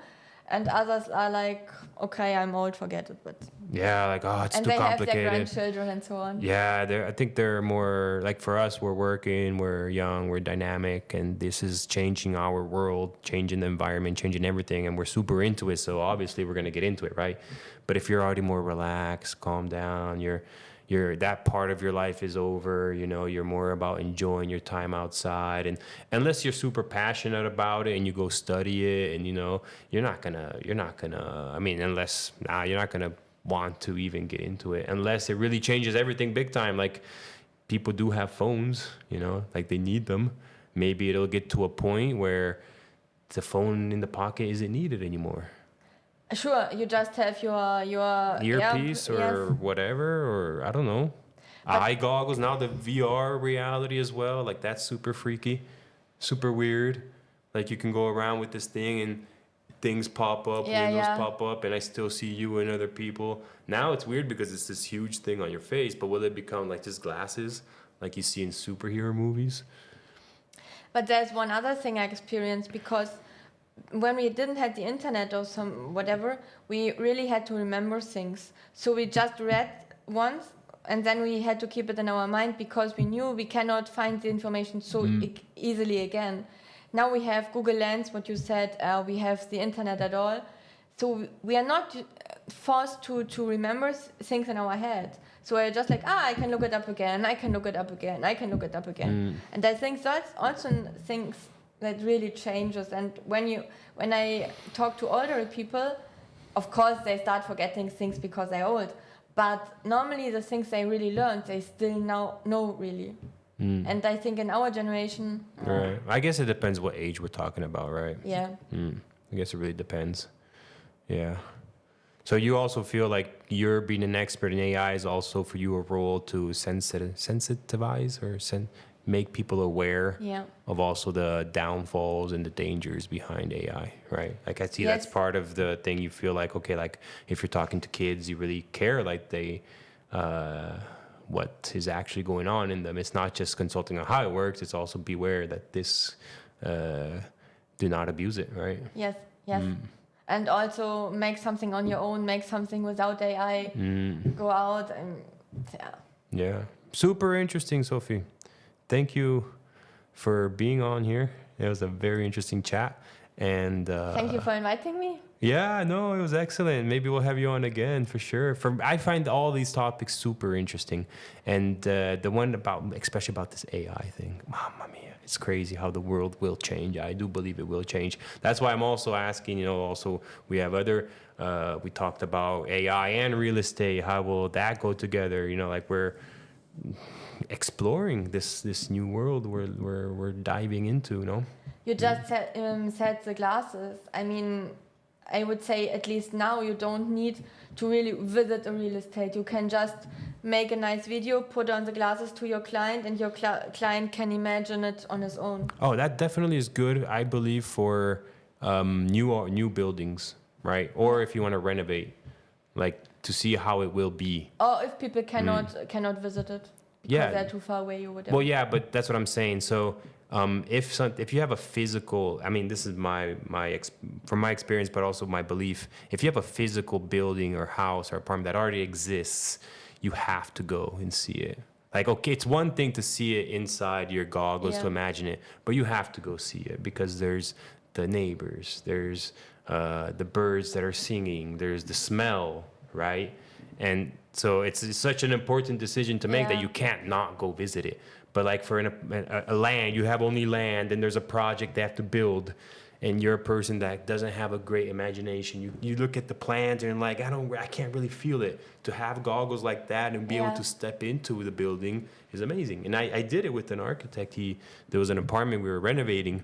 and others are like, okay, I'm old, forget it. But Yeah, like it's and too they have complicated. their grandchildren and so on. Yeah, I think they're more like for us. We're working, we're young, we're dynamic, and this is changing our world, changing the environment, changing everything, and we're super into it. So obviously, we're gonna get into it, right? But if you're already more relaxed, calm down, you're that part of your life is over. You know, you're more about enjoying your time outside, and unless you're super passionate about it and you go study it, and you know, you're not gonna. I mean, you're not gonna want to even get into it unless it really changes everything big time. Like people do have phones, you know, like they need them. Maybe it'll get to a point where the phone in the pocket isn't needed anymore. Sure, you just have your Earpiece or yes. whatever, or I don't know. Eye goggles, now the VR reality as well. Like that's super freaky, super weird. Like you can go around with this thing and things pop up, windows pop up, and I still see you and other people. Now it's weird because it's this huge thing on your face, but will it become like just glasses like you see in superhero movies? But there's one other thing I experienced because when we didn't have the internet or some whatever, we really had to remember things. So we just read once and then we had to keep it in our mind because we knew we cannot find the information so easily again. Now we have Google Lens, what you said, we have the internet at all. So we are not forced to remember things in our head. So we're just like, I can look it up again, I can look it up again, I can look it up again. And I think that's also things that really changes. And when I talk to older people, of course they start forgetting things because they're old. But normally the things they really learned, they still now know really. And I think in our generation... Right. I guess it depends what age we're talking about, right? Yeah. I guess it really depends. Yeah. So you also feel like you're being an expert in AI is also for you a role to sensitivize or make people aware of also the downfalls and the dangers behind AI, right? Like I see that's part of the thing you feel like, okay, like if you're talking to kids, you really care, like they, what is actually going on in them. It's not just consulting on how it works, it's also beware that this, do not abuse it, right? Yes. And also make something on your own, make something without AI, go out and Yeah. Super interesting, Sophie. Thank you for being on here. It was a very interesting chat. And Thank you for inviting me. yeah, no, it was excellent. Maybe we'll have you on again for sure. I find all these topics super interesting, and the one about, especially about this AI thing, mamma mia, it's crazy how the world will change. I do believe it will change. That's why I'm also asking. Also we have other. We talked about AI and real estate. How will that go together? Like we're exploring this new world we're diving into. You just said the glasses. I mean, I would say at least now you don't need to really visit a real estate. You can just make a nice video, put on the glasses to your client, and your client can imagine it on his own. Oh, that definitely is good, I believe, for new buildings, right? Or if you want to renovate, like to see how it will be. Or if people cannot visit it because they're too far away or whatever. Well, yeah, but that's what I'm saying. So if you have a physical, I mean, this is from my experience, but also my belief. If you have a physical building or house or apartment that already exists, you have to go and see it. Like, okay, it's one thing to see it inside your goggles to imagine it, but you have to go see it because there's the neighbors, there's the birds that are singing, there's the smell, right? And so it's such an important decision to make that you can't not go visit it. But like for a land, you have only land, and there's a project they have to build, and you're a person that doesn't have a great imagination. You look at the plans and you're like, I can't really feel it. To have goggles like that and be able to step into the building is amazing. And I did it with an architect. There was an apartment we were renovating,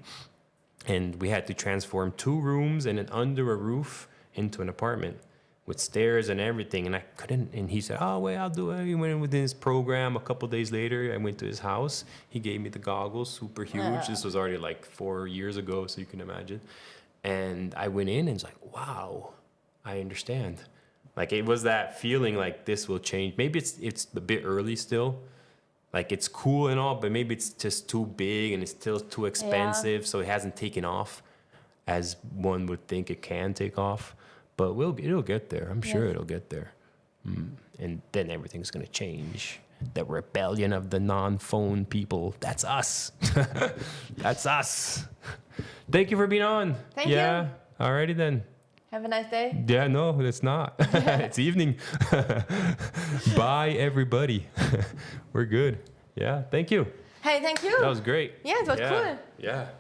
and we had to transform 2 rooms and an under a roof into an apartment with stairs and everything. And I couldn't, and he said, oh, wait, I'll do it. He went within his program. A couple days later, I went to his house. He gave me the goggles, super huge. This was already like 4 years ago, so you can imagine. And I went in and it's like, wow, I understand. Like it was that feeling like this will change. Maybe it's a bit early still. Like it's cool and all, but maybe it's just too big and it's still too expensive. So it hasn't taken off as one would think it can take off. But it'll get there. I'm sure it'll get there. And then everything's going to change. The rebellion of the non-phone people. That's us. That's us. Thank you for being on. Thank you. Alrighty then. Have a nice day. Yeah, no, it's not. It's evening. Bye, everybody. We're good. Yeah, thank you. Hey, thank you. That was great. Yeah, it was cool. Yeah.